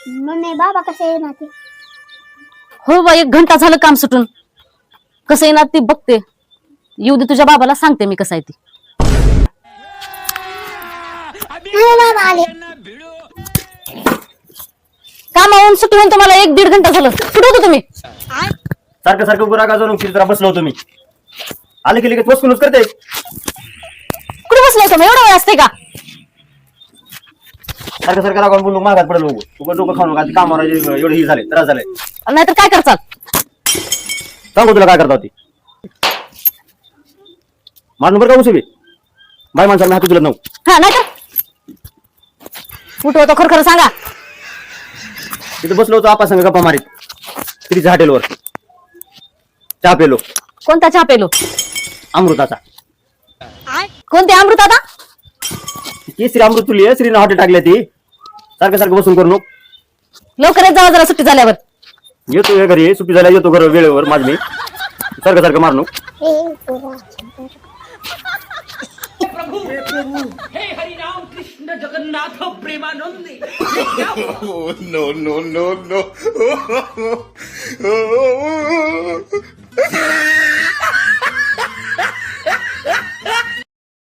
Mummy बाबा कसे येणार ते? हो बा, 1 घंटा झालं काम सुटून. कसं येणार ती बघते. येऊ दे, तुझ्या बाबाला सांगते मी कसं आहे ती. हो बाबा आले. कामावरून सुट्टी होऊन तुम्हाला 1-1.5 घंटा झालं. कुठे होतो तुम्ही? सारखं सारखं गुरागा जाऊन जरा बसलो होतो मी. आले की लगेच बसूनच करते. कुठे बसलो होतो? एवढा वेळ असते का? सारखं सारखं रागावून बोललो मागात पडलो. तू डोकं खाऊ नका. कामावर एवढे ही झाले, त्रास झाले. नाहीतर काय करचाल? सांगू तुला काय करता होती. माझा नंबर का उचलली बाय माणसाला हाती तुला नऊ. हा नाहीतर कुठं होतो खरं खरं सांगा. तिथे बसलो होतो आपा संग गप्पा मारीत तिच्या हॉटेलवर. चहा पेलो. कोणता चहा पेलो? अमृताचा. कोणते अमृत आता? श्री अमृत तुली आहे. श्रीनं हॉटेल टाकली ती. सारखं सारखं बसून करू नको. लवकरच जावा जरा सुट्टी झाल्यावर. येतो घरी सुट्टी झाल्या येतो घर वेळेवर माझ मी. सारखं सारखं मार नको. हे Hari Ram Krishna Jagannath Premanandi no, no, no, no.